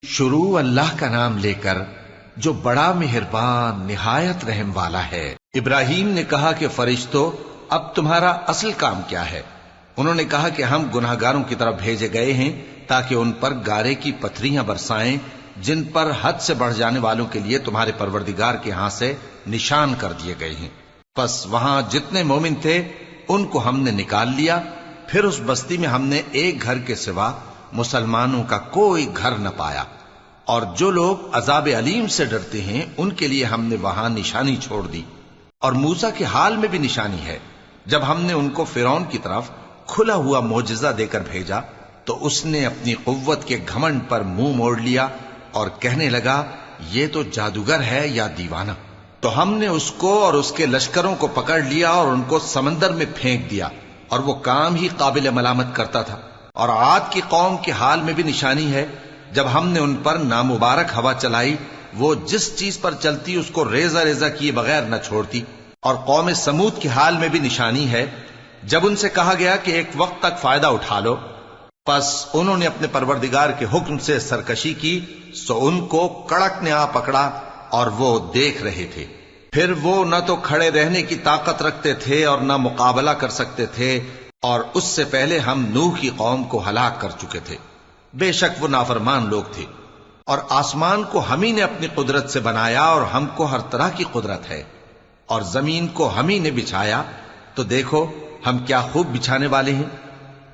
شروع اللہ کا نام لے کر جو بڑا مہربان نہایت رحم والا ہے۔ ابراہیم نے کہا کہ فرشتوں، اب تمہارا اصل کام کیا ہے؟ انہوں نے کہا کہ ہم گناہگاروں کی طرف بھیجے گئے ہیں تاکہ ان پر گارے کی پتھریاں برسائیں جن پر حد سے بڑھ جانے والوں کے لیے تمہارے پروردگار کے ہاں سے نشان کر دیے گئے ہیں۔ پس وہاں جتنے مومن تھے ان کو ہم نے نکال لیا، پھر اس بستی میں ہم نے ایک گھر کے سوا مسلمانوں کا کوئی گھر نہ پایا، اور جو لوگ عذاب علیم سے ڈرتے ہیں ان کے لیے ہم نے وہاں نشانی چھوڑ دی۔ اور موسیٰ کے حال میں بھی نشانی ہے، جب ہم نے ان کو فرعون کی طرف کھلا ہوا معجزہ دے کر بھیجا تو اس نے اپنی قوت کے گھمنڈ پر منہ موڑ لیا اور کہنے لگا یہ تو جادوگر ہے یا دیوانہ۔ تو ہم نے اس کو اور اس کے لشکروں کو پکڑ لیا اور ان کو سمندر میں پھینک دیا، اور وہ کام ہی قابل ملامت کرتا تھا۔ اور عاد کی قوم کے حال میں بھی نشانی ہے، جب ہم نے ان پر نامبارک ہوا چلائی، وہ جس چیز پر چلتی اس کو ریزہ ریزہ کیے بغیر نہ چھوڑتی۔ اور قوم سمود کے حال میں بھی نشانی ہے، جب ان سے کہا گیا کہ ایک وقت تک فائدہ اٹھا لو، پس انہوں نے اپنے پروردگار کے حکم سے سرکشی کی، سو ان کو کڑک نے آ پکڑا اور وہ دیکھ رہے تھے۔ پھر وہ نہ تو کھڑے رہنے کی طاقت رکھتے تھے اور نہ مقابلہ کر سکتے تھے، اور اس سے پہلے ہم نوح کی قوم کو ہلاک کر چکے تھے۔ بے شک وہ نافرمان لوگ تھے۔ اور آسمان کو ہم ہی نے اپنی قدرت سے بنایا، اور ہم کو ہر طرح کی قدرت ہے، اور زمین کو ہم ہی نے بچھایا، تو دیکھو ہم کیا خوب بچھانے والے ہیں۔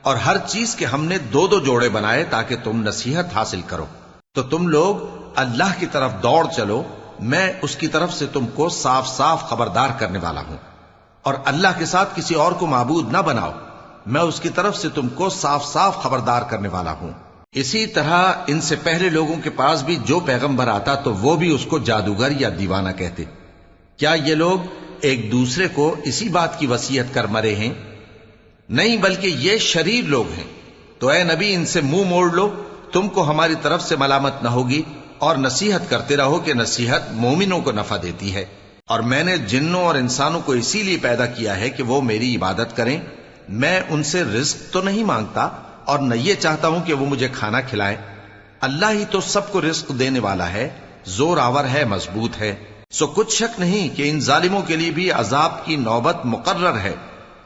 اور ہر چیز کے ہم نے دو دو جوڑے بنائے تاکہ تم نصیحت حاصل کرو۔ تو تم لوگ اللہ کی طرف دوڑ چلو، میں اس کی طرف سے تم کو صاف صاف خبردار کرنے والا ہوں۔ اور اللہ کے ساتھ کسی اور کو معبود نہ بناؤ، میں اس کی طرف سے تم کو صاف صاف خبردار کرنے والا ہوں۔ اسی طرح ان سے پہلے لوگوں کے پاس بھی جو پیغمبر آتا تو وہ بھی اس کو جادوگر یا دیوانہ کہتے۔ کیا یہ لوگ ایک دوسرے کو اسی بات کی وصیت کر مرے ہیں؟ نہیں، بلکہ یہ شریر لوگ ہیں۔ تو اے نبی ان سے منہ موڑ لو، تم کو ہماری طرف سے ملامت نہ ہوگی، اور نصیحت کرتے رہو کہ نصیحت مومنوں کو نفع دیتی ہے۔ اور میں نے جنوں اور انسانوں کو اسی لیے پیدا کیا ہے کہ وہ میری عبادت کریں، میں ان سے رزق تو نہیں مانگتا اور نہ یہ چاہتا ہوں کہ وہ مجھے کھانا کھلائیں۔ اللہ ہی تو سب کو رزق دینے والا ہے، زور آور ہے، مضبوط ہے۔ سو کچھ شک نہیں کہ ان ظالموں کے لیے بھی عذاب کی نوبت مقرر ہے،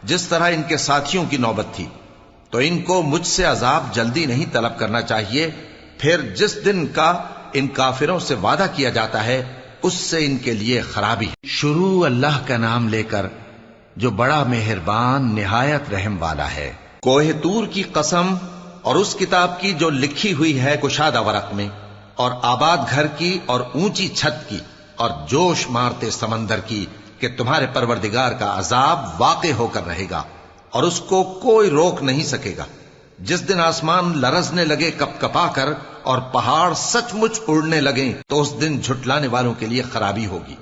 جس طرح ان کے ساتھیوں کی نوبت تھی۔ تو ان کو مجھ سے عذاب جلدی نہیں طلب کرنا چاہیے، پھر جس دن کا ان کافروں سے وعدہ کیا جاتا ہے اس سے ان کے لیے خرابی ہے۔ شروع اللہ کا نام لے کر جو بڑا مہربان نہایت رحم والا ہے۔ کوہ طور کی قسم، اور اس کتاب کی جو لکھی ہوئی ہے کشادہ ورق میں، اور آباد گھر کی، اور اونچی چھت کی، اور جوش مارتے سمندر کی، کہ تمہارے پروردگار کا عذاب واقع ہو کر رہے گا اور اس کو کوئی روک نہیں سکے گا۔ جس دن آسمان لرزنے لگے کپ کپا کر اور پہاڑ سچ مچ اڑنے لگیں تو اس دن جھٹلانے والوں کے لیے خرابی ہوگی،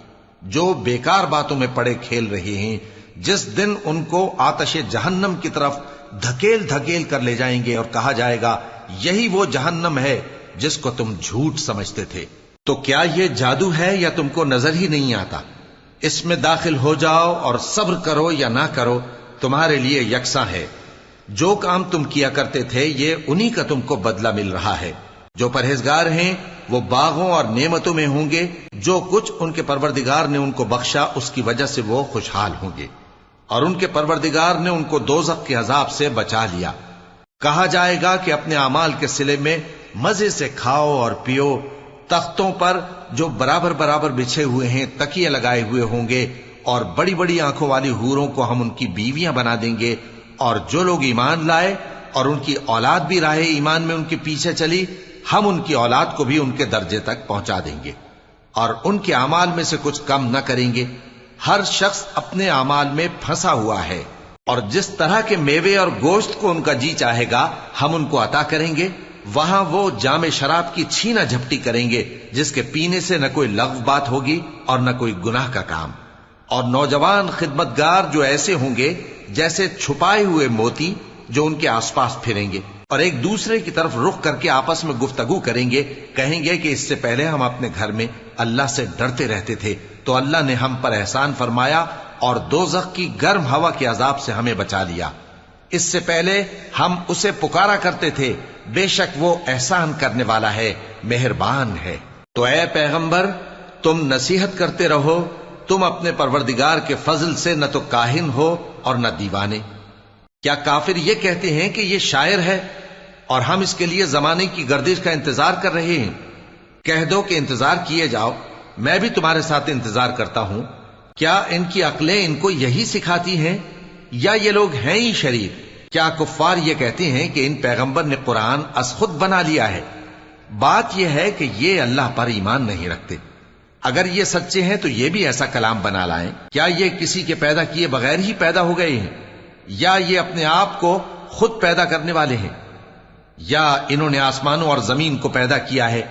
جو بیکار باتوں میں پڑے کھیل رہے ہیں۔ جس دن ان کو آتش جہنم کی طرف دھکیل دھکیل کر لے جائیں گے اور کہا جائے گا یہی وہ جہنم ہے جس کو تم جھوٹ سمجھتے تھے۔ تو کیا یہ جادو ہے یا تم کو نظر ہی نہیں آتا؟ اس میں داخل ہو جاؤ اور صبر کرو یا نہ کرو، تمہارے لیے یکساں ہے۔ جو کام تم کیا کرتے تھے یہ انہی کا تم کو بدلہ مل رہا ہے۔ جو پرہیزگار ہیں وہ باغوں اور نعمتوں میں ہوں گے، جو کچھ ان کے پروردگار نے ان کو بخشا اس کی وجہ سے وہ خوشحال ہوں گے، اور ان کے پروردگار نے ان کو دوزخ کے عذاب سے بچا لیا۔ کہا جائے گا کہ اپنے اعمال کے صلے میں مزے سے کھاؤ اور پیو، تختوں پر جو برابر برابر بچھے ہوئے ہیں تکیے لگائے ہوئے ہوں گے، اور بڑی بڑی آنکھوں والی حوروں کو ہم ان کی بیویاں بنا دیں گے۔ اور جو لوگ ایمان لائے اور ان کی اولاد بھی راہ ایمان میں ان کے پیچھے چلی، ہم ان کی اولاد کو بھی ان کے درجے تک پہنچا دیں گے، اور ان کے اعمال میں سے کچھ کم نہ کریں گے۔ ہر شخص اپنے اعمال میں پھنسا ہوا ہے، اور جس طرح کے میوے اور گوشت کو ان کا جی چاہے گا ہم ان کو عطا کریں گے۔ وہاں وہ جام شراب کی چھینا جھپٹی کریں گے، جس کے پینے سے نہ کوئی لغو بات ہوگی اور نہ کوئی گناہ کا کام۔ اور نوجوان خدمتگار جو ایسے ہوں گے جیسے چھپائے ہوئے موتی جو ان کے آس پاس پھریں گے، اور ایک دوسرے کی طرف رخ کر کے آپس میں گفتگو کریں گے، کہیں گے کہ اس سے پہلے ہم اپنے گھر میں اللہ سے ڈرتے رہتے تھے، تو اللہ نے ہم پر احسان فرمایا اور دوزخ کی گرم ہوا کے عذاب سے ہمیں بچا لیا۔ اس سے پہلے ہم اسے پکارا کرتے تھے بے شک وہ احسان کرنے والا ہے، مہربان ہے۔ تو اے پیغمبر تم نصیحت کرتے رہو، تم اپنے پروردگار کے فضل سے نہ تو کاہن ہو اور نہ دیوانے۔ کیا کافر یہ کہتے ہیں کہ یہ شاعر ہے اور ہم اس کے لیے زمانے کی گردش کا انتظار کر رہے ہیں؟ کہہ دو کہ انتظار کیے جاؤ، میں بھی تمہارے ساتھ انتظار کرتا ہوں۔ کیا ان کی عقلیں ان کو یہی سکھاتی ہیں یا یہ لوگ ہیں ہی شریر؟ کیا کفار یہ کہتے ہیں کہ ان پیغمبر نے قرآن از خود بنا لیا ہے؟ بات یہ ہے کہ یہ اللہ پر ایمان نہیں رکھتے۔ اگر یہ سچے ہیں تو یہ بھی ایسا کلام بنا لائیں۔ کیا یہ کسی کے پیدا کیے بغیر ہی پیدا ہو گئے ہیں یا یہ اپنے آپ کو خود پیدا کرنے والے ہیں؟ یا انہوں نے آسمانوں اور زمین کو پیدا کیا ہے؟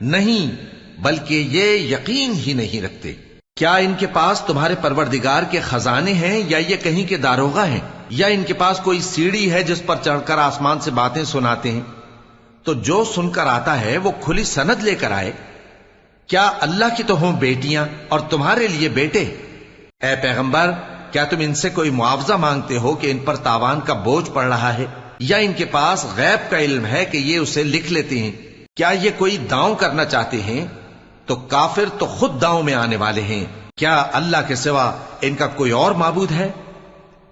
نہیں، بلکہ یہ یقین ہی نہیں رکھتے۔ کیا ان کے پاس تمہارے پروردگار کے خزانے ہیں یا یہ کہیں کے داروغہ ہیں؟ یا ان کے پاس کوئی سیڑھی ہے جس پر چڑھ کر آسمان سے باتیں سناتے ہیں؟ تو جو سن کر آتا ہے وہ کھلی سند لے کر آئے۔ کیا اللہ کی تو ہوں بیٹیاں اور تمہارے لیے بیٹے؟ اے پیغمبر کیا تم ان سے کوئی معاوضہ مانگتے ہو کہ ان پر تاوان کا بوجھ پڑ رہا ہے، یا ان کے پاس غیب کا علم ہے کہ یہ اسے لکھ لیتے ہیں؟ کیا یہ کوئی داؤں کرنا چاہتے ہیں؟ تو کافر تو خود داؤں میں آنے والے ہیں۔ کیا اللہ کے سوا ان کا کوئی اور معبود ہے؟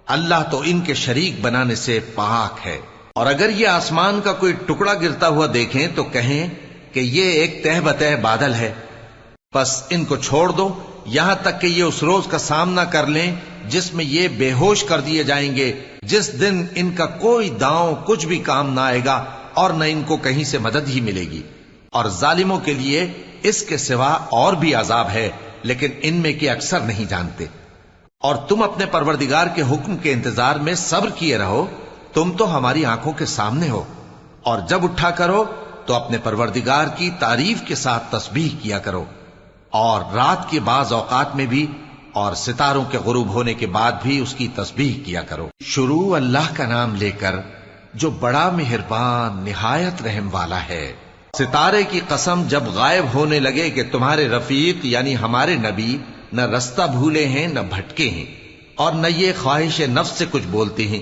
اللہ تو ان کے شریک بنانے سے پاک ہے۔ اور اگر یہ آسمان کا کوئی ٹکڑا گرتا ہوا دیکھیں تو کہیں کہ یہ ایک تہ بتہ بادل ہے، بس ان کو چھوڑ دو یہاں تک کہ یہ اس روز کا سامنا کر لیں جس میں یہ بے ہوش کر دیے جائیں گے، جس دن ان کا کوئی داؤں کچھ بھی کام نہ آئے گا اور نہ ان کو کہیں سے مدد ہی ملے گی۔ اور ظالموں کے لیے اس کے سوا اور بھی عذاب ہے، لیکن ان میں کے اکثر نہیں جانتے۔ اور تم اپنے پروردگار کے حکم کے انتظار میں صبر کیے رہو، تم تو ہماری آنکھوں کے سامنے ہو۔ اور جب اٹھا کرو تو اپنے پروردگار کی تعریف کے ساتھ تسبیح کیا کرو، اور رات کے بعض اوقات میں بھی اور ستاروں کے غروب ہونے کے بعد بھی اس کی تسبیح کیا کرو۔ شروع اللہ کا نام لے کر جو بڑا مہربان نہایت رحم والا ہے۔ ستارے کی قسم جب غائب ہونے لگے کہ تمہارے رفیق یعنی ہمارے نبی نہ رستہ بھولے ہیں نہ بھٹکے ہیں، اور نہ یہ خواہش نفس سے کچھ بولتے ہیں۔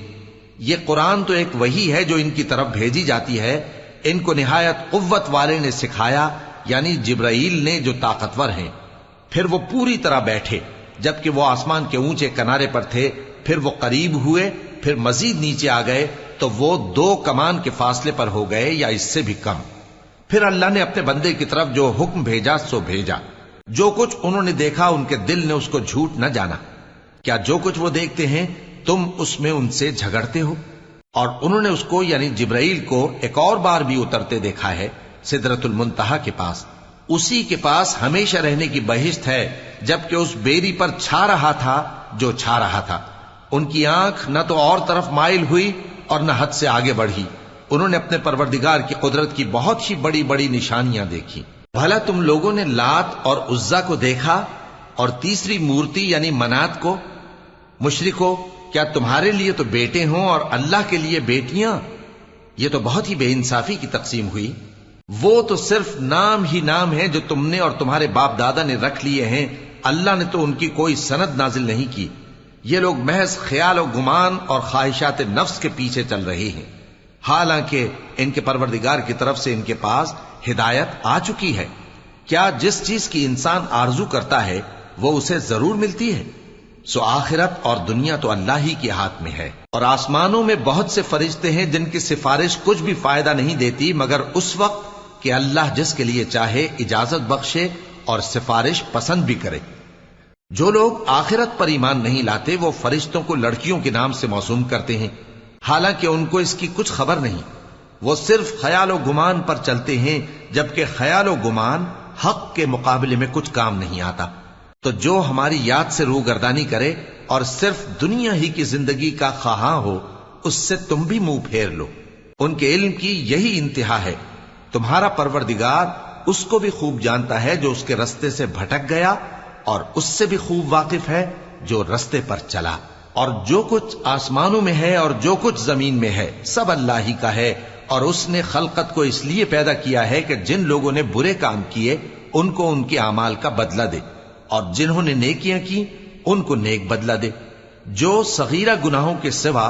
یہ قرآن تو ایک وحی ہے جو ان کی طرف بھیجی جاتی ہے، ان کو نہایت قوت والے نے سکھایا، یعنی جبرائیل نے جو طاقتور ہیں۔ پھر وہ پوری طرح بیٹھے جبکہ وہ آسمان کے اونچے کنارے پر تھے، پھر وہ قریب ہوئے، پھر مزید نیچے آ گئے تو وہ 2 کمان کے فاصلے پر ہو گئے یا اس سے بھی کم۔ پھر اللہ نے اپنے بندے کی طرف جو حکم بھیجا سو بھیجا۔ جو کچھ انہوں نے دیکھا ان کے دل نے اس کو جھوٹ نہ جانا۔ کیا جو کچھ وہ دیکھتے ہیں تم اس میں ان سے جھگڑتے ہو؟ اور انہوں نے اس کو یعنی جبرائیل کو ایک اور بار بھی اترتے دیکھا ہے سدرۃ المنتہا کے پاس۔ اسی کے پاس ہمیشہ رہنے کی بہشت ہے، جبکہ اس بیری پر چھا رہا تھا جو چھا رہا تھا۔ ان کی آنکھ نہ تو اور طرف مائل ہوئی اور نہ حد سے آگے بڑھی۔ انہوں نے اپنے پروردگار کی قدرت کی بہت ہی بڑی بڑی نشانیاں دیکھی۔ بھلا تم لوگوں نے لات اور عزا کو دیکھا اور تیسری مورتی یعنی منات کو؟ مشرکو کیا تمہارے لیے تو بیٹے ہوں اور اللہ کے لیے بیٹیاں؟ یہ تو بہت ہی بے انصافی کی تقسیم ہوئی۔ وہ تو صرف نام ہی نام ہے جو تم نے اور تمہارے باپ دادا نے رکھ لیے ہیں، اللہ نے تو ان کی کوئی سند نازل نہیں کی۔ یہ لوگ محض خیال و گمان اور خواہشات نفس کے پیچھے چل رہے ہیں، حالانکہ ان کے پروردگار کی طرف سے ان کے پاس ہدایت آ چکی ہے۔ کیا جس چیز کی انسان آرزو کرتا ہے وہ اسے ضرور ملتی ہے؟ سو آخرت اور دنیا تو اللہ ہی کے ہاتھ میں ہے۔ اور آسمانوں میں بہت سے فرشتے ہیں جن کی سفارش کچھ بھی فائدہ نہیں دیتی مگر اس وقت کہ اللہ جس کے لیے چاہے اجازت بخشے اور سفارش پسند بھی کرے۔ جو لوگ آخرت پر ایمان نہیں لاتے وہ فرشتوں کو لڑکیوں کے نام سے موسوم کرتے ہیں، حالانکہ ان کو اس کی کچھ خبر نہیں۔ وہ صرف خیال و گمان پر چلتے ہیں، جبکہ خیال و گمان حق کے مقابلے میں کچھ کام نہیں آتا۔ تو جو ہماری یاد سے روگردانی کرے اور صرف دنیا ہی کی زندگی کا خواہاں ہو، اس سے تم بھی منہ پھیر لو۔ ان کے علم کی یہی انتہا ہے۔ تمہارا پروردگار اس کو بھی خوب جانتا ہے جو اس کے رستے سے بھٹک گیا، اور اس سے بھی خوب واقف ہے جو رستے پر چلا۔ اور جو کچھ آسمانوں میں ہے اور جو کچھ زمین میں ہے سب اللہ ہی کا ہے، اور اس نے خلقت کو اس لیے پیدا کیا ہے کہ جن لوگوں نے برے کام کیے ان کو ان کے اعمال کا بدلہ دے، اور جنہوں نے نیکیاں کی ان کو نیک بدلہ دے۔ جو صغیرہ گناہوں کے سوا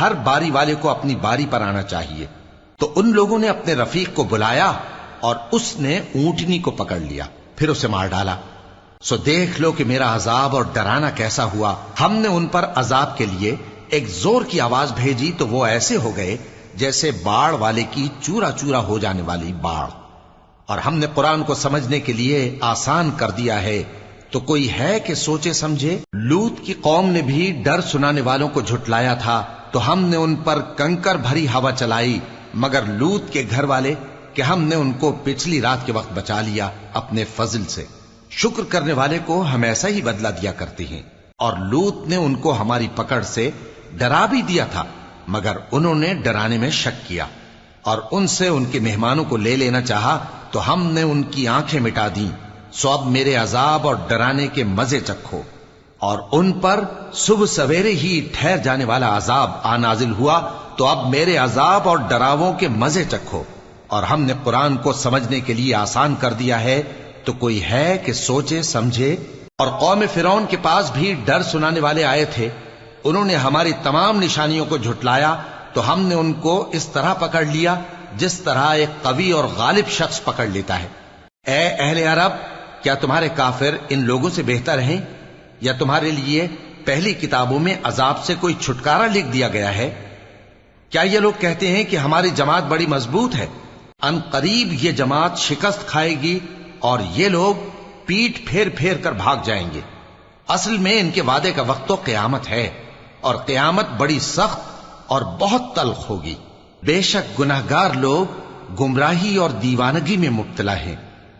ہر باری والے کو اپنی باری پر آنا چاہیے۔ تو ان لوگوں نے اپنے رفیق کو بلایا اور اس نے اونٹنی کو پکڑ لیا، پھر اسے مار ڈالا۔ سو دیکھ لو کہ میرا عذاب اور ڈرانا کیسا ہوا۔ ہم نے ان پر عذاب کے لیے ایک زور کی آواز بھیجی تو وہ ایسے ہو گئے جیسے باڑ والے کی چورا چورا ہو جانے والی باڑ۔ اور ہم نے قرآن کو سمجھنے کے لیے آسان کر دیا ہے، تو کوئی ہے کہ سوچے سمجھے؟ لوط کی قوم نے بھی ڈر سنانے والوں کو جھٹلایا تھا، تو ہم نے ان پر کنکر بھری ہوا چلائی، مگر لوط کے گھر والے کہ ہم نے ان کو پچھلی رات کے وقت بچا لیا اپنے فضل سے۔ شکر کرنے والے کو ہم ایسا ہی بدلہ دیا کرتے ہیں۔ اور لوط نے ان کو ہماری پکڑ سے ڈرا بھی دیا تھا، مگر انہوں نے ڈرانے میں شک کیا، اور ان سے ان کے مہمانوں کو لے لینا چاہا تو ہم نے ان کی آنکھیں مٹا دیں۔ سو اب میرے عذاب اور ڈرانے کے مزے چکھو۔ اور ان پر صبح سویرے ہی ٹھہر جانے والا عذاب آ نازل ہوا، تو اب میرے عذاب اور ڈراووں کے مزے چکھو۔ اور ہم نے قرآن کو سمجھنے کے لیے آسان کر دیا ہے، تو کوئی ہے کہ سوچے سمجھے؟ اور قوم فرعون کے پاس بھی ڈر سنانے والے آئے تھے، انہوں نے ہماری تمام نشانیوں کو جھٹلایا، تو ہم نے ان کو اس طرح پکڑ لیا جس طرح ایک قوی اور غالب شخص پکڑ لیتا ہے۔ اے اہل عرب، کیا تمہارے کافر ان لوگوں سے بہتر ہیں؟ یا تمہارے لیے پہلی کتابوں میں عذاب سے کوئی چھٹکارا لکھ دیا گیا ہے؟ کیا یہ لوگ کہتے ہیں کہ ہماری جماعت بڑی مضبوط ہے؟ ان قریب یہ جماعت شکست کھائے گی اور یہ لوگ پیٹ پھیر پھیر کر بھاگ جائیں گے۔ اصل میں ان کے وعدے کا وقت تو قیامت ہے، اور قیامت بڑی سخت اور بہت تلخ ہوگی۔ بے شک گناہگار لوگ گمراہی اور دیوانگی میں مبتلا ہیں۔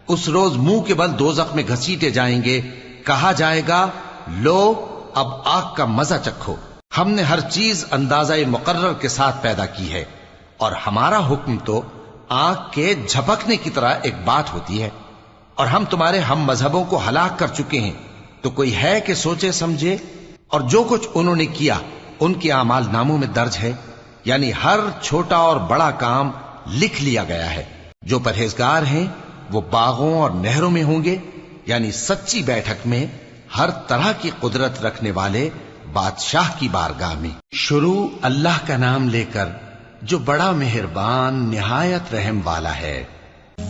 اس روز منہ کے بل دوزخ میں گھسیٹے جائیں گے، کہا جائے گا لو اب آگ کا مزہ چکھو۔ ہم نے ہر چیز اندازہ مقرر کے ساتھ پیدا کی ہے، اور ہمارا حکم تو آگ کے جھپکنے کی طرح ایک بات ہوتی ہے۔ اور ہم تمہارے ہم مذہبوں کو ہلاک کر چکے ہیں، تو کوئی ہے کہ سوچے سمجھے؟ اور جو کچھ انہوں نے کیا ان کے اعمال ناموں میں درج ہے، یعنی ہر چھوٹا اور بڑا کام لکھ لیا گیا ہے۔ جو پرہیزگار ہیں وہ باغوں اور نہروں میں ہوں گے، یعنی سچی بیٹھک میں، ہر طرح کی قدرت رکھنے والے بادشاہ کی بارگاہ میں۔ شروع اللہ کا نام لے کر جو بڑا مہربان نہایت رحم والا ہے۔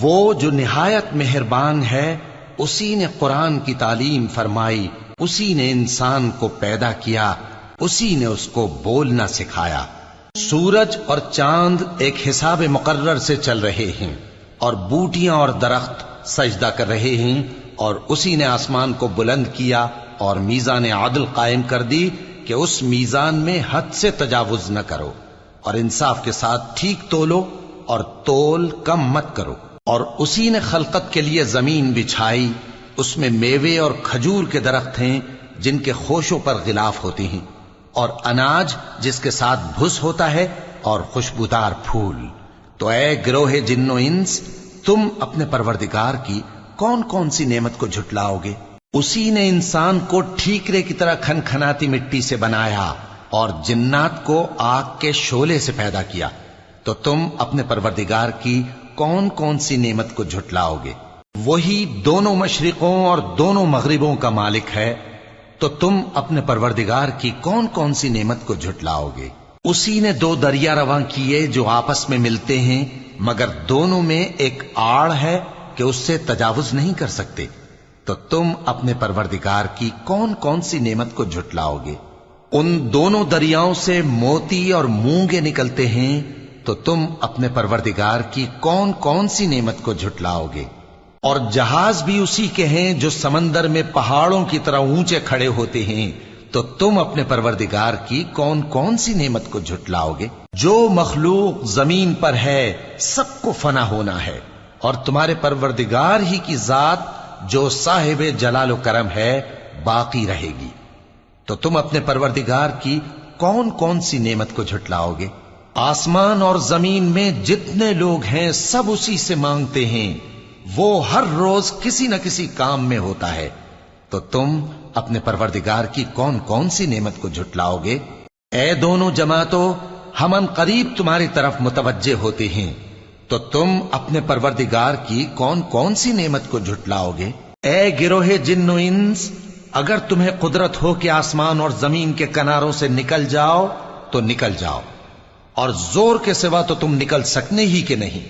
وہ جو نہایت مہربان ہے، اسی نے قرآن کی تعلیم فرمائی، اسی نے انسان کو پیدا کیا، اسی نے اس کو بولنا سکھایا۔ سورج اور چاند ایک حساب مقرر سے چل رہے ہیں، اور بوٹیاں اور درخت سجدہ کر رہے ہیں، اور اسی نے آسمان کو بلند کیا اور میزان عدل قائم کر دی کہ اس میزان میں حد سے تجاوز نہ کرو، اور انصاف کے ساتھ ٹھیک تولو اور تول کم مت کرو۔ اور اسی نے خلقت کے لیے زمین بچھائی، اس میں میوے اور کھجور کے درخت ہیں جن کے خوشوں پر غلاف ہوتے ہیں، اور اناج جس کے ساتھ بھس ہوتا ہے، اور خوشبودار پھول۔ تو اے گروہ جن و انس، تم اپنے پروردگار کی کون کون سی نعمت کو جھٹلاؤ گے؟ اسی نے انسان کو ٹھیکرے کی طرح کھنکھناتی مٹی سے بنایا، اور جنات کو آگ کے شعلے سے پیدا کیا۔ تو تم اپنے پروردگار کی کون کون سی نعمت کو جھٹلاؤ گے؟ وہی دونوں مشرقوں اور دونوں مغربوں کا مالک ہے، تو تم اپنے پروردگار کی کون کون سی نعمت کو جھٹلاؤ گے؟ اسی نے دو دریا رواں کیے جو آپس میں ملتے ہیں، مگر دونوں میں ایک آڑ ہے کہ اس سے تجاوز نہیں کر سکتے، تو تم اپنے پروردگار کی کون کون سی نعمت کو جھٹلاؤ گے؟ ان دونوں دریاؤں سے موتی اور مونگے نکلتے ہیں، تو تم اپنے پروردگار کی کون کون سی نعمت کو جھٹلاؤ گے؟ اور جہاز بھی اسی کے ہیں جو سمندر میں پہاڑوں کی طرح اونچے کھڑے ہوتے ہیں، تو تم اپنے پروردگار کی کون کون سی نعمت کو جھٹلاؤ گے؟ جو مخلوق زمین پر ہے سب کو فنا ہونا ہے، اور تمہارے پروردگار ہی کی ذات جو صاحب جلال و کرم ہے باقی رہے گی۔ تو تم اپنے پروردگار کی کون کون سی نعمت کو جھٹلاؤ گے؟ آسمان اور زمین میں جتنے لوگ ہیں سب اسی سے مانگتے ہیں، وہ ہر روز کسی نہ کسی کام میں ہوتا ہے، تو تم اپنے پروردگار کی کون کون سی نعمت کو جھٹلاؤ گے؟ اے دونوں جماعتوں، ہم ان قریب تمہاری طرف متوجہ ہوتے ہیں، تو تم اپنے پروردگار کی کون کون سی نعمت کو جھٹلاؤ گے؟ اے گروہ جن و انس، اگر تمہیں قدرت ہو کہ آسمان اور زمین کے کناروں سے نکل جاؤ تو نکل جاؤ، اور زور کے سوا تو تم نکل سکنے ہی کہ نہیں،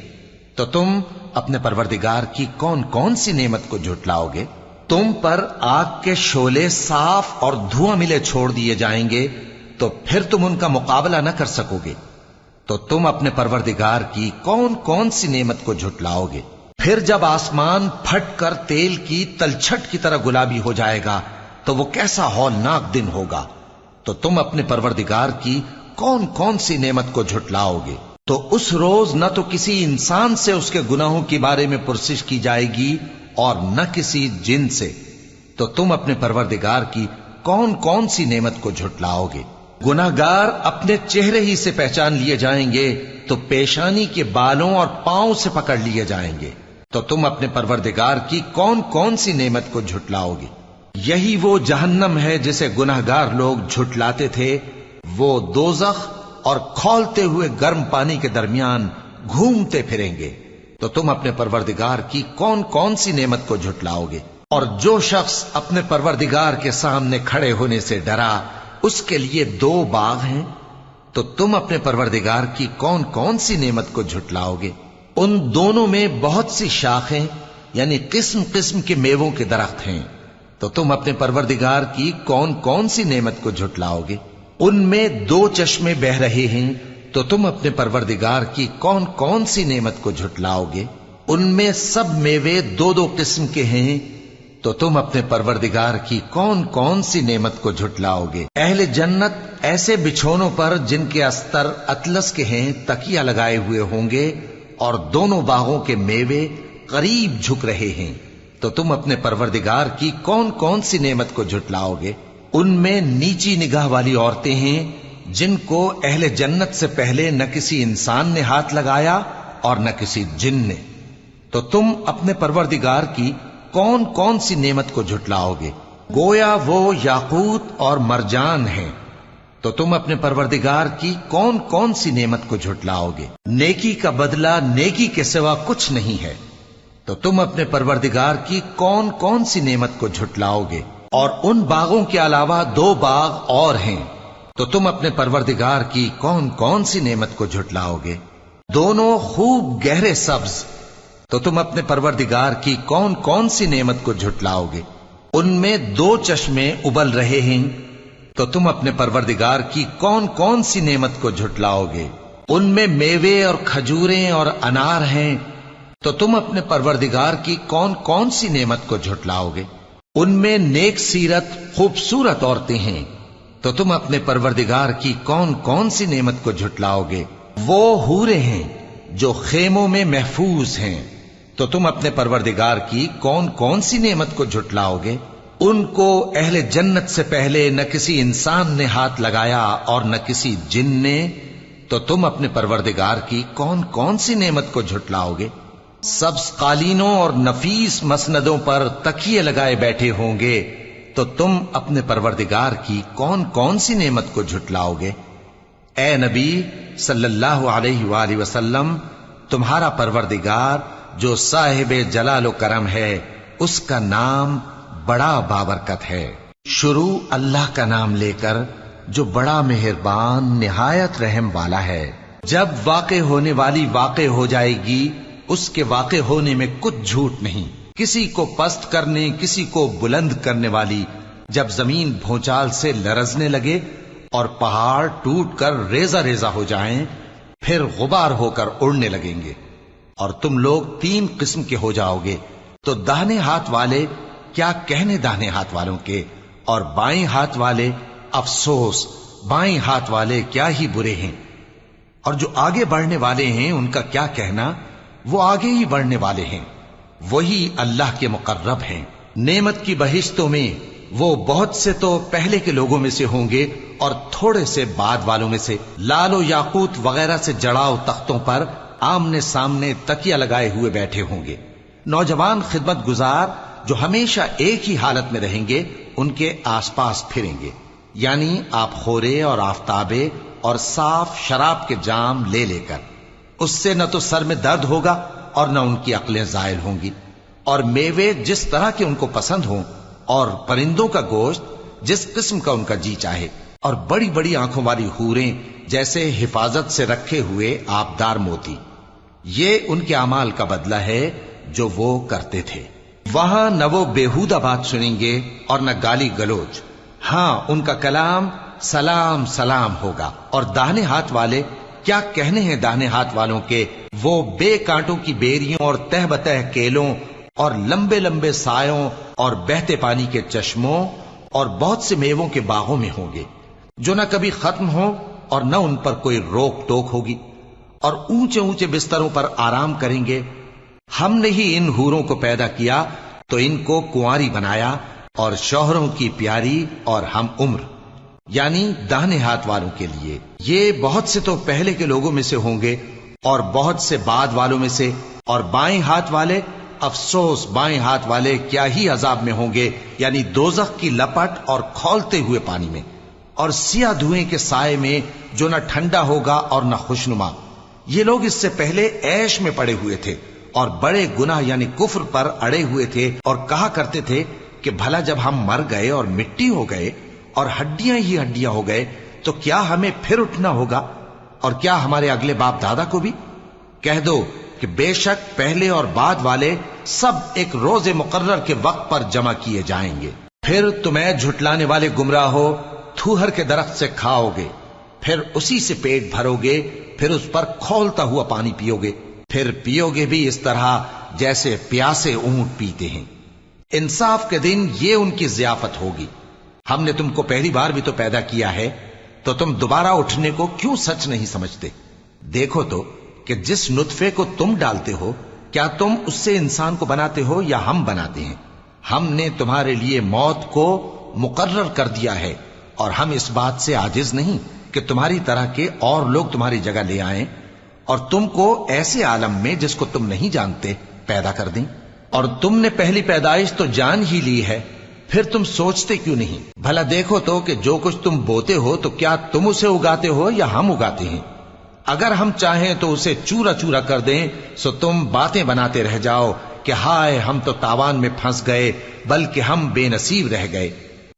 تو تم اپنے پروردگار کی کون کون سی نعمت کو جھٹلاؤ گے؟ تم پر آگ کے شعلے صاف اور دھواں ملے چھوڑ دیے جائیں گے، تو پھر تم ان کا مقابلہ نہ کر سکو گے، تو تم اپنے پروردگار کی کون کون سی نعمت کو جھٹلاؤ گے؟ پھر جب آسمان پھٹ کر تیل کی تلچھٹ کی طرح گلابی ہو جائے گا تو وہ کیسا ہولناک دن ہوگا، تو تم اپنے پروردگار کی کون کون سی نعمت کو جھٹلاؤ گے؟ تو اس روز نہ تو کسی انسان سے اس کے گناہوں کے بارے میں پرسش کی جائے گی اور نہ کسی جن سے، تو تم اپنے پروردگار کی کون کون سی نعمت کو جھٹلاؤ گے؟ گناہگار اپنے چہرے ہی سے پہچان لیے جائیں گے تو پیشانی کے بالوں اور پاؤں سے پکڑ لیے جائیں گے، تو تم اپنے پروردگار کی کون کون سی نعمت کو جھٹلاؤ گے؟ یہی وہ جہنم ہے جسے گناہگار لوگ جھٹلاتے تھے، وہ دوزخ اور کھولتے ہوئے گرم پانی کے درمیان گھومتے پھریں گے، تو تم اپنے پروردگار کی کون کون سی نعمت کو جھٹلاؤ گے؟ اور جو شخص اپنے پروردگار کے سامنے کھڑے ہونے سے ڈرا اس کے لیے 2 باغ ہیں، تو تم اپنے پروردگار کی کون کون سی نعمت کو جھٹلاؤ گے؟ ان دونوں میں بہت سی شاخیں یعنی قسم قسم کے میووں کے درخت ہیں، تو تم اپنے پروردگار کی کون کون سی نعمت کو جھٹلاؤ گے؟ ان میں 2 چشمے بہ رہے ہیں، تو تم اپنے پروردگار کی کون کون سی نعمت کو جھٹلاؤ گے؟ ان میں سب میوے 2 قسم کے ہیں، تو تم اپنے پروردگار کی کون کون سی نعمت کو جھٹلاؤ گے؟ اہل جنت ایسے بچھونوں پر جن کے استر اطلس کے ہیں تکیہ لگائے ہوئے ہوں گے، اور دونوں باغوں کے میوے قریب جھک رہے ہیں، تو تم اپنے پروردگار کی کون کون سی نعمت کو جھٹلاؤ گے؟ ان میں نیچی نگاہ والی عورتیں ہیں جن کو اہل جنت سے پہلے نہ کسی انسان نے ہاتھ لگایا اور نہ کسی جن نے، تو تم اپنے پروردگار کی کون کون سی نعمت کو جھٹلاؤ گے؟ گویا وہ یاقوت اور مرجان ہیں، تو تم اپنے پروردگار کی کون کون سی نعمت کو جھٹلاؤ گے؟ نیکی کا بدلہ نیکی کے سوا کچھ نہیں ہے، تو تم اپنے پروردگار کی کون کون سی نعمت کو جھٹلاؤ گے؟ اور ان باغوں کے علاوہ 2 باغ اور ہیں، تو تم اپنے پروردگار کی کون کون سی نعمت کو جھٹلاؤ گے؟ دونوں خوب گہرے سبز، تو تم اپنے پروردگار کی کون کون سی نعمت کو جھٹلاؤ گے؟ ان میں 2 چشمے ابل رہے ہیں، تو تم اپنے پروردگار کی کون کون سی نعمت کو جھٹلاؤ گے؟ ان میں میوے اور کھجوریں اور انار ہیں، تو تم اپنے پروردگار کی کون کون سی نعمت کو جھٹلاؤ گے؟ ان میں نیک سیرت خوبصورت عورتیں ہیں، تو تم اپنے پروردگار کی کون کون سی نعمت کو جھٹلاؤ گے؟ وہ حوریں ہیں جو خیموں میں محفوظ ہیں، تو تم اپنے پروردگار کی کون کون سی نعمت کو جھٹلاؤ گے؟ ان کو اہل جنت سے پہلے نہ کسی انسان نے ہاتھ لگایا اور نہ کسی جن نے، تو تم اپنے پروردگار کی کون کون سی نعمت کو جھٹلاؤ گے؟ سبز قالینوں اور نفیس مسندوں پر تکیے لگائے بیٹھے ہوں گے، تو تم اپنے پروردگار کی کون کون سی نعمت کو جھٹلاؤ گے؟ اے نبی صلی اللہ علیہ وآلہ وسلم، تمہارا پروردگار جو صاحب جلال و کرم ہے، اس کا نام بڑا بابرکت ہے۔ شروع اللہ کا نام لے کر جو بڑا مہربان نہایت رحم والا ہے۔ جب واقع ہونے والی واقع ہو جائے گی، اس کے واقع ہونے میں کچھ جھوٹ نہیں، کسی کو پست کرنے کسی کو بلند کرنے والی، جب زمین بھونچال سے لرزنے لگے اور پہاڑ ٹوٹ کر ریزہ ریزہ ہو جائیں، پھر غبار ہو کر اڑنے لگیں گے، اور تم لوگ 3 قسم کے ہو جاؤ گے، تو داہنے ہاتھ والے کیا کہنے داہنے ہاتھ والوں کے، اور بائیں ہاتھ والے افسوس، بائیں ہاتھ والے کیا ہی برے ہیں، اور جو آگے بڑھنے والے ہیں ان کا کیا کہنا، وہ آگے ہی بڑھنے والے ہیں، وہی اللہ کے مقرب ہیں۔ نعمت کی بہشتوں میں وہ بہت سے تو پہلے کے لوگوں میں سے ہوں گے اور تھوڑے سے بعد والوں میں سے، لال و یاقوت وغیرہ سے جڑاؤ تختوں پر آمنے سامنے تکیہ لگائے ہوئے بیٹھے ہوں گے۔ نوجوان خدمت گزار جو ہمیشہ ایک ہی حالت میں رہیں گے ان کے آس پاس پھریں گے، یعنی آپ خورے اور آفتابے اور صاف شراب کے جام لے لے کر، اس سے نہ تو سر میں درد ہوگا اور نہ ان کی عقلیں زائل ہوں گی، اور میوے جس طرح کے ان کو پسند ہوں، اور پرندوں کا گوشت جس قسم کا ان کا جی چاہے، اور بڑی بڑی آنکھوں والی حوریں جیسے حفاظت سے رکھے ہوئے آبدار موتی۔ یہ ان کے اعمال کا بدلہ ہے جو وہ کرتے تھے۔ وہاں نہ وہ بیہودہ بات سنیں گے اور نہ گالی گلوچ، ہاں ان کا کلام سلام سلام ہوگا۔ اور داہنے ہاتھ والے کیا کہنے ہیں داہنے ہاتھ والوں کے، وہ بے کانٹوں کی بیریوں اور تہ بتہ کیلوں اور لمبے لمبے سایوں اور بہتے پانی کے چشموں اور بہت سے میووں کے باغوں میں ہوں گے، جو نہ کبھی ختم ہو اور نہ ان پر کوئی روک ٹوک ہوگی، اور اونچے اونچے بستروں پر آرام کریں گے۔ ہم نے ہی ان حوروں کو پیدا کیا تو ان کو کنواری بنایا، اور شوہروں کی پیاری اور ہم عمر، یعنی داہنے ہاتھ والوں کے لیے۔ یہ بہت سے تو پہلے کے لوگوں میں سے ہوں گے اور بہت سے بعد والوں میں سے، اور بائیں ہاتھ والے، افسوس بائیں ہاتھ والے کیا ہی عذاب میں ہوں گے، یعنی دوزخ کی لپٹ اور کھولتے ہوئے پانی میں، اور سیاہ دھوئیں کے سائے میں جو نہ ٹھنڈا ہوگا اور نہ خوشنما۔ یہ لوگ اس سے پہلے عیش میں پڑے ہوئے تھے اور بڑے گناہ یعنی کفر پر اڑے ہوئے تھے، اور کہا کرتے تھے کہ بھلا جب ہم مر گئے اور مٹی ہو گئے اور ہڈیاں ہی ہڈیاں ہو گئے تو کیا ہمیں پھر اٹھنا ہوگا، اور کیا ہمارے اگلے باپ دادا کو بھی؟ کہہ دو کہ بے شک پہلے اور بعد والے سب ایک روز مقرر کے وقت پر جمع کیے جائیں گے۔ پھر تمہیں جھٹلانے والے گمراہ ہو تھوہر کے درخت سے کھاؤ گے، پھر اسی سے پیٹ بھرو گے، پھر اس پر کھولتا ہوا پانی پیو گے، پھر پیو گے بھی اس طرح جیسے پیاسے اونٹ پیتے ہیں۔ انصاف کے دن یہ ان کی ضیافت ہوگی۔ ہم نے تم کو پہلی بار بھی تو پیدا کیا ہے، تو تم دوبارہ اٹھنے کو کیوں سچ نہیں سمجھتے؟ دیکھو تو کہ جس نطفے کو تم ڈالتے ہو، کیا تم اس سے انسان کو بناتے ہو یا ہم بناتے ہیں؟ ہم نے تمہارے لیے موت کو مقرر کر دیا ہے، اور ہم اس بات سے عاجز نہیں کہ تمہاری طرح کے اور لوگ تمہاری جگہ لے آئیں اور تم کو ایسے عالم میں جس کو تم نہیں جانتے پیدا کر دیں۔ اور تم نے پہلی پیدائش تو جان ہی لی ہے، پھر تم سوچتے کیوں نہیں؟ بھلا دیکھو تو کہ جو کچھ تم بوتے ہو تو کیا تم اسے اگاتے ہو یا ہم اگاتے ہیں؟ اگر ہم چاہیں تو اسے چورا چورا کر دیں، سو تم باتیں بناتے رہ جاؤ کہ ہائے ہم تو تاوان میں پھنس گئے، بلکہ ہم بے نصیب رہ گئے۔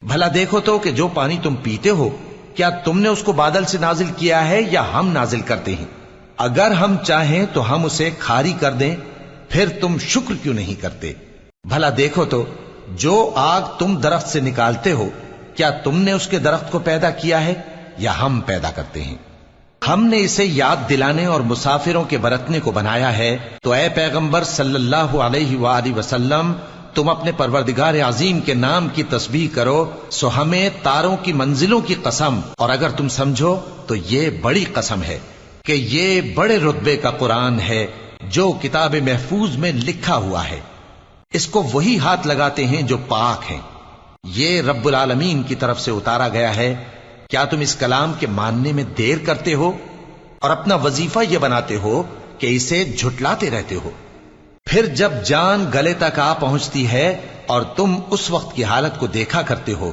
بھلا دیکھو تو کہ جو پانی تم پیتے ہو، کیا تم نے اس کو بادل سے نازل کیا ہے یا ہم نازل کرتے ہیں؟ اگر ہم چاہیں تو ہم اسے کھاری کر دیں، پھر تم شکر کیوں نہیں کرتے؟ بھلا دیکھو تو جو آگ تم درخت سے نکالتے ہو، کیا تم نے اس کے درخت کو پیدا کیا ہے یا ہم پیدا کرتے ہیں؟ ہم نے اسے یاد دلانے اور مسافروں کے برتنے کو بنایا ہے، تو اے پیغمبر صلی اللہ علیہ وآلہ وسلم، تم اپنے پروردگار عظیم کے نام کی تسبیح کرو، سو ہمیں تاروں کی منزلوں کی قسم، اور اگر تم سمجھو تو یہ بڑی قسم ہے کہ یہ بڑے رتبے کا قرآن ہے جو کتاب محفوظ میں لکھا ہوا ہے۔ اس کو وہی ہاتھ لگاتے ہیں جو پاک ہیں۔ یہ رب العالمین کی طرف سے اتارا گیا ہے۔ کیا تم اس کلام کے ماننے میں دیر کرتے ہو اور اپنا وظیفہ یہ بناتے ہو کہ اسے جھٹلاتے رہتے ہو؟ پھر جب جان گلے تک آ پہنچتی ہے اور تم اس وقت کی حالت کو دیکھا کرتے ہو،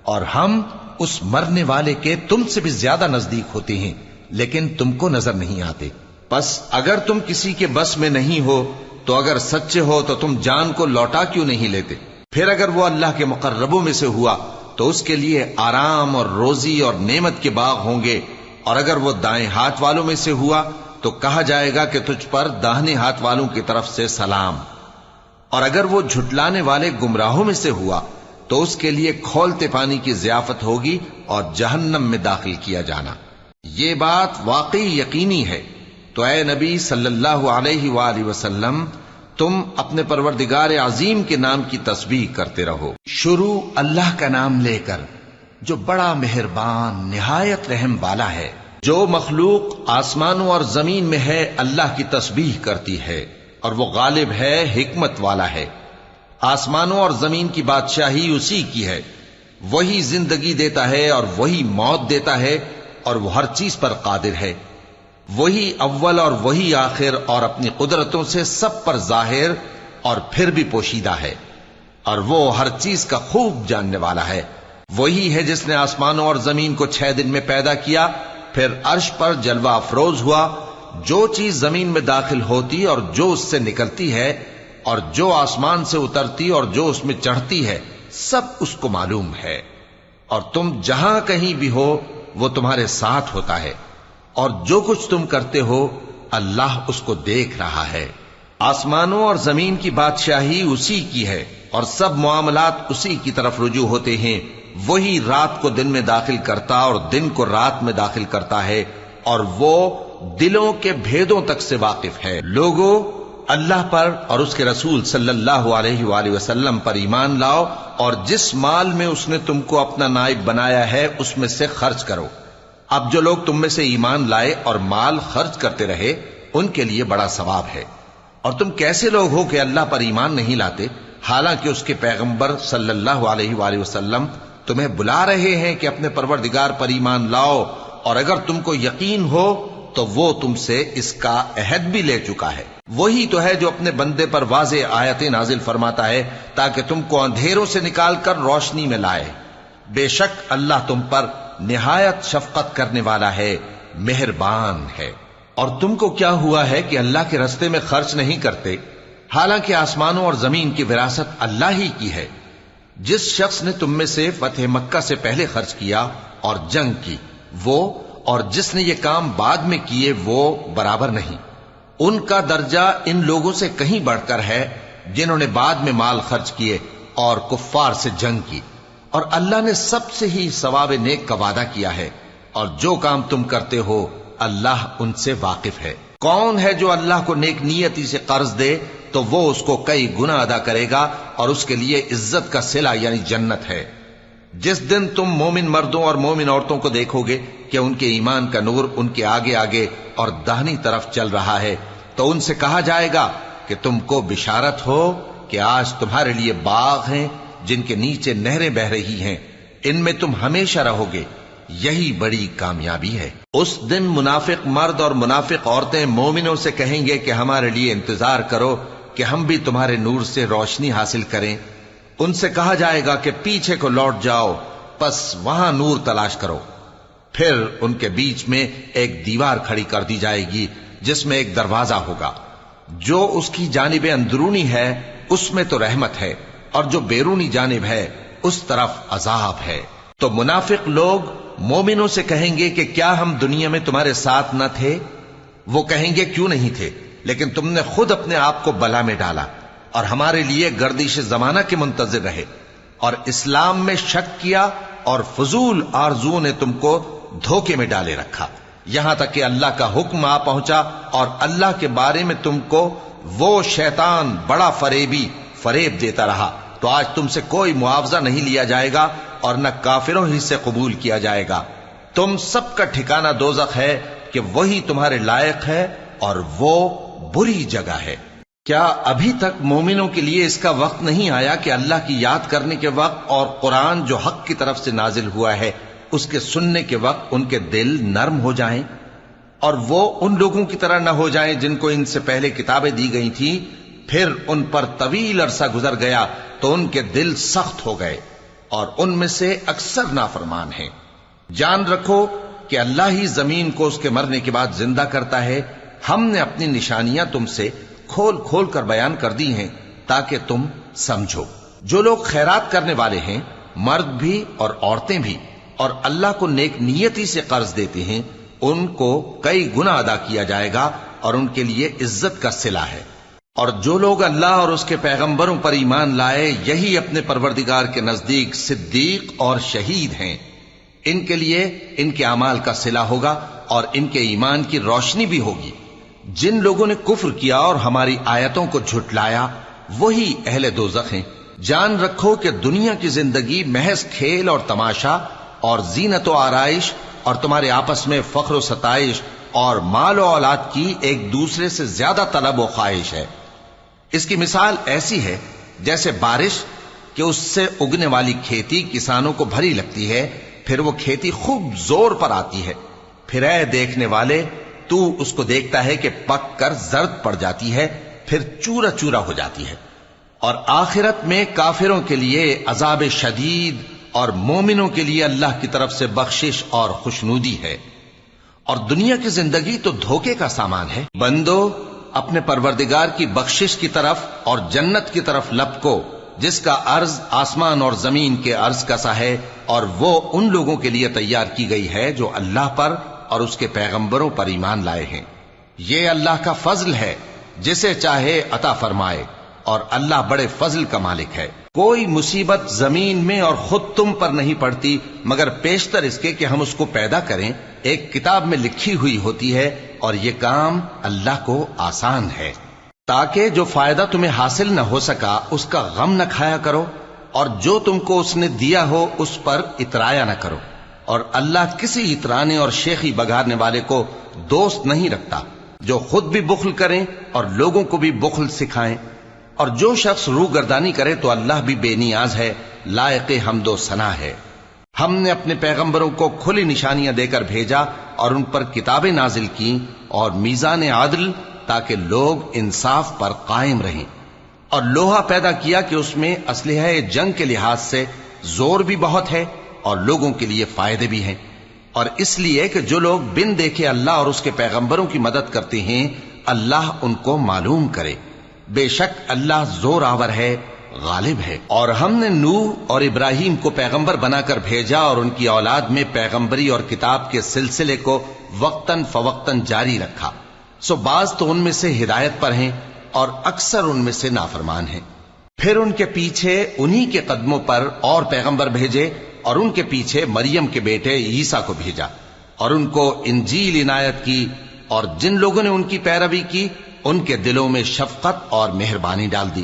اور ہم اس مرنے والے کے تم سے بھی زیادہ نزدیک ہوتے ہیں، لیکن تم کو نظر نہیں آتے۔ بس اگر تم کسی کے بس میں نہیں ہو تو اگر سچے ہو تو تم جان کو لوٹا کیوں نہیں لیتے؟ پھر اگر وہ اللہ کے مقربوں میں سے ہوا تو اس کے لیے آرام اور روزی اور نعمت کے باغ ہوں گے، اور اگر وہ دائیں ہاتھ والوں میں سے ہوا تو کہا جائے گا کہ تجھ پر داہنے ہاتھ والوں کی طرف سے سلام، اور اگر وہ جھٹلانے والے گمراہوں میں سے ہوا تو اس کے لیے کھولتے پانی کی ضیافت ہوگی اور جہنم میں داخل کیا جانا۔ یہ بات واقعی یقینی ہے۔ تو اے نبی صلی اللہ علیہ وآلہ وسلم، تم اپنے پروردگار عظیم کے نام کی تسبیح کرتے رہو۔ شروع اللہ کا نام لے کر جو بڑا مہربان نہایت رحم والا ہے۔ جو مخلوق آسمانوں اور زمین میں ہے اللہ کی تسبیح کرتی ہے، اور وہ غالب ہے، حکمت والا ہے۔ آسمانوں اور زمین کی بادشاہی اسی کی ہے، وہی زندگی دیتا ہے اور وہی موت دیتا ہے، اور وہ ہر چیز پر قادر ہے۔ وہی اول اور وہی آخر، اور اپنی قدرتوں سے سب پر ظاہر اور پھر بھی پوشیدہ ہے، اور وہ ہر چیز کا خوب جاننے والا ہے۔ وہی ہے جس نے آسمانوں اور زمین کو 6 دن میں پیدا کیا، پھر عرش پر جلوہ افروز ہوا۔ جو چیز زمین میں داخل ہوتی اور جو اس سے نکلتی ہے، اور جو آسمان سے اترتی اور جو اس میں چڑھتی ہے، سب اس کو معلوم ہے۔ اور تم جہاں کہیں بھی ہو وہ تمہارے ساتھ ہوتا ہے، اور جو کچھ تم کرتے ہو اللہ اس کو دیکھ رہا ہے۔ آسمانوں اور زمین کی بادشاہی اسی کی ہے اور سب معاملات اسی کی طرف رجوع ہوتے ہیں۔ وہی رات کو دن میں داخل کرتا اور دن کو رات میں داخل کرتا ہے، اور وہ دلوں کے بھیدوں تک سے واقف ہے۔ لوگو، اللہ پر اور اس کے رسول صلی اللہ علیہ وآلہ وسلم پر ایمان لاؤ، اور جس مال میں اس نے تم کو اپنا نائب بنایا ہے اس میں سے خرچ کرو۔ اب جو لوگ تم میں سے ایمان لائے اور مال خرچ کرتے رہے ان کے لیے بڑا ثواب ہے۔ اور تم کیسے لوگ ہو کہ اللہ پر ایمان نہیں لاتے، حالانکہ اس کے پیغمبر صلی اللہ علیہ وآلہ وسلم تمہیں بلا رہے ہیں کہ اپنے پروردگار پر ایمان لاؤ، اور اگر تم کو یقین ہو تو وہ تم سے اس کا عہد بھی لے چکا ہے۔ وہی تو ہے جو اپنے بندے پر واضح آیتیں نازل فرماتا ہے تاکہ تم کو اندھیروں سے نکال کر روشنی میں لائے۔ بے شک اللہ تم پر نہایت شفقت کرنے والا ہے، مہربان ہے۔ اور تم کو کیا ہوا ہے کہ اللہ کے رستے میں خرچ نہیں کرتے، حالانکہ آسمانوں اور زمین کی وراثت اللہ ہی کی ہے۔ جس شخص نے تم میں سے فتح مکہ سے پہلے خرچ کیا اور جنگ کی، وہ اور جس نے یہ کام بعد میں کیے وہ برابر نہیں۔ ان کا درجہ ان لوگوں سے کہیں بڑھ کر ہے جنہوں نے بعد میں مال خرچ کیے اور کفار سے جنگ کی، اور اللہ نے سب سے ہی ثواب نیک کا وعدہ کیا ہے، اور جو کام تم کرتے ہو اللہ ان سے واقف ہے۔ کون ہے جو اللہ کو نیک نیتی سے قرض دے تو وہ اس کو کئی گنا ادا کرے گا، اور اس کے لیے عزت کا صلہ یعنی جنت ہے۔ جس دن تم مومن مردوں اور مومن عورتوں کو دیکھو گے کہ ان کے ایمان کا نور ان کے آگے آگے اور داہنی طرف چل رہا ہے، تو ان سے کہا جائے گا کہ تم کو بشارت ہو کہ آج تمہارے لیے باغ ہیں جن کے نیچے نہریں بہ رہی ہیں، ان میں تم ہمیشہ رہو گے، یہی بڑی کامیابی ہے۔ اس دن منافق مرد اور منافق عورتیں مومنوں سے کہیں گے کہ ہمارے لیے انتظار کرو کہ ہم بھی تمہارے نور سے روشنی حاصل کریں۔ ان سے کہا جائے گا کہ پیچھے کو لوٹ جاؤ، پس وہاں نور تلاش کرو۔ پھر ان کے بیچ میں ایک دیوار کھڑی کر دی جائے گی جس میں ایک دروازہ ہوگا، جو اس کی جانب اندرونی ہے اس میں تو رحمت ہے، اور جو بیرونی جانب ہے اس طرف عذاب ہے۔ تو منافق لوگ مومنوں سے کہیں گے کہ کیا ہم دنیا میں تمہارے ساتھ نہ تھے؟ وہ کہیں گے کیوں نہیں تھے، لیکن تم نے خود اپنے آپ کو بلا میں ڈالا اور ہمارے لیے گردش زمانہ کے منتظر رہے، اور اسلام میں شک کیا، اور فضول آرزو نے تم کو دھوکے میں ڈالے رکھا، یہاں تک کہ اللہ کا حکم آ پہنچا، اور اللہ کے بارے میں تم کو وہ شیطان بڑا فریب دیتا رہا، تو آج تم سے کوئی معاوضہ نہیں لیا جائے گا اور نہ کافروں ہی سے قبول کیا جائے گا۔ تم سب کا ٹھکانہ دوزخ ہے کہ وہی تمہارے لائق ہے، اور وہ بری جگہ ہے۔ کیا ابھی تک مومنوں کے لیے اس کا وقت نہیں آیا کہ اللہ کی یاد کرنے کے وقت اور قرآن جو حق کی طرف سے نازل ہوا ہے اس کے سننے کے وقت ان کے دل نرم ہو جائیں، اور وہ ان لوگوں کی طرح نہ ہو جائیں جن کو ان سے پہلے کتابیں دی گئی تھیں، پھر ان پر طویل عرصہ گزر گیا تو ان کے دل سخت ہو گئے، اور ان میں سے اکثر نافرمان ہیں۔ جان رکھو کہ اللہ ہی زمین کو اس کے مرنے کے بعد زندہ کرتا ہے۔ ہم نے اپنی نشانیاں تم سے کھول کھول کر بیان کر دی ہیں تاکہ تم سمجھو۔ جو لوگ خیرات کرنے والے ہیں، مرد بھی اور عورتیں بھی، اور اللہ کو نیک نیتی سے قرض دیتے ہیں، ان کو کئی گنا ادا کیا جائے گا اور ان کے لیے عزت کا صلہ ہے۔ اور جو لوگ اللہ اور اس کے پیغمبروں پر ایمان لائے، یہی اپنے پروردگار کے نزدیک صدیق اور شہید ہیں۔ ان کے لیے ان کے اعمال کا صلہ ہوگا اور ان کے ایمان کی روشنی بھی ہوگی۔ جن لوگوں نے کفر کیا اور ہماری آیتوں کو جھٹلایا وہی اہل دوزخ ہیں۔ جان رکھو کہ دنیا کی زندگی محض کھیل اور تماشا اور زینت و آرائش اور تمہارے آپس میں فخر و ستائش اور مال و اولاد کی ایک دوسرے سے زیادہ طلب و خواہش ہے۔ اس کی مثال ایسی ہے جیسے بارش کہ اس سے اگنے والی کھیتی کسانوں کو بھری لگتی ہے، پھر وہ کھیتی خوب زور پر آتی ہے، پھر اے دیکھنے والے تو اس کو دیکھتا ہے کہ پک کر زرد پڑ جاتی ہے، پھر چورا چورا ہو جاتی ہے۔ اور آخرت میں کافروں کے لیے عذاب شدید اور مومنوں کے لیے اللہ کی طرف سے بخشش اور خوشنودی ہے۔ اور دنیا کی زندگی تو دھوکے کا سامان ہے۔ بندو اپنے پروردگار کی بخشش کی طرف اور جنت کی طرف لپکو جس کا عرض آسمان اور زمین کے عرض کا سا ہے، اور وہ ان لوگوں کے لیے تیار کی گئی ہے جو اللہ پر اور اس کے پیغمبروں پر ایمان لائے ہیں۔ یہ اللہ کا فضل ہے، جسے چاہے عطا فرمائے، اور اللہ بڑے فضل کا مالک ہے۔ کوئی مصیبت زمین میں اور خود تم پر نہیں پڑتی مگر پیشتر اس کے کہ ہم اس کو پیدا کریں، ایک کتاب میں لکھی ہوئی ہوتی ہے، اور یہ کام اللہ کو آسان ہے۔ تاکہ جو فائدہ تمہیں حاصل نہ ہو سکا اس کا غم نہ کھایا کرو، اور جو تم کو اس نے دیا ہو اس پر اترایا نہ کرو، اور اللہ کسی اترانے اور شیخی بگارنے والے کو دوست نہیں رکھتا، جو خود بھی بخل کریں اور لوگوں کو بھی بخل سکھائیں۔ اور جو شخص روگردانی کرے تو اللہ بھی بے نیاز ہے، لائق حمد و ثنا ہے۔ ہم نے اپنے پیغمبروں کو کھلی نشانیاں دے کر بھیجا اور ان پر کتابیں نازل کی اور میزان عدل، تاکہ لوگ انصاف پر قائم رہیں، اور لوہا پیدا کیا کہ اس میں اسلحہ جنگ کے لحاظ سے زور بھی بہت ہے اور لوگوں کے لیے فائدے بھی ہیں، اور اس لیے کہ جو لوگ بن دیکھے اللہ اور اس کے پیغمبروں کی مدد کرتے ہیں اللہ ان کو معلوم کرے۔ بے شک اللہ زور آور ہے، غالب ہے۔ اور ہم نے نوح اور ابراہیم کو پیغمبر بنا کر بھیجا اور ان کی اولاد میں پیغمبری اور کتاب کے سلسلے کو وقتاً فوقتاً جاری رکھا، سو بعض تو ان میں سے ہدایت پر ہیں اور اکثر ان میں سے نافرمان ہیں۔ پھر ان کے پیچھے انہی کے قدموں پر اور پیغمبر بھیجے، اور ان کے پیچھے مریم کے بیٹے عیسیٰ کو بھیجا، اور ان کو انجیل عنایت کی، اور جن لوگوں نے ان کی پیروی کی ان کے دلوں میں شفقت اور مہربانی ڈال دی۔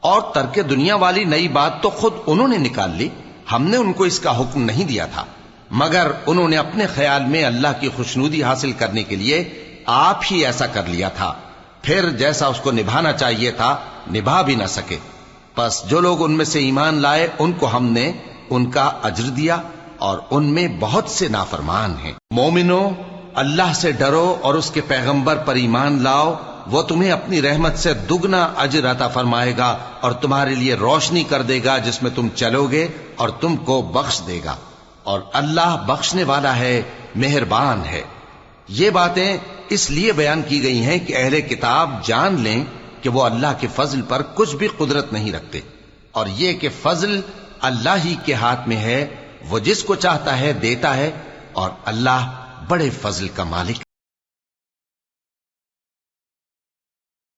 اور ترک دنیا والی نئی بات تو خود انہوں نے نکال لی، ہم نے ان کو اس کا حکم نہیں دیا تھا، مگر انہوں نے اپنے خیال میں اللہ کی خوشنودی حاصل کرنے کے لیے آپ ہی ایسا کر لیا تھا، پھر جیسا اس کو نبھانا چاہیے تھا نبھا بھی نہ سکے۔ پس جو لوگ ان میں سے ایمان لائے ان کو ہم نے ان کا اجر دیا، اور ان میں بہت سے نافرمان ہیں۔ مومنو، اللہ سے ڈرو اور اس کے پیغمبر پر ایمان لاؤ، وہ تمہیں اپنی رحمت سے دگنا اجر عطا فرمائے گا اور تمہارے لیے روشنی کر دے گا جس میں تم چلو گے، اور تم کو بخش دے گا، اور اللہ بخشنے والا ہے، مہربان ہے۔ یہ باتیں اس لیے بیان کی گئی ہیں کہ اہل کتاب جان لیں کہ وہ اللہ کے فضل پر کچھ بھی قدرت نہیں رکھتے، اور یہ کہ فضل اللہ ہی کے ہاتھ میں ہے، وہ جس کو چاہتا ہے دیتا ہے، اور اللہ بڑے فضل کا مالک ہے۔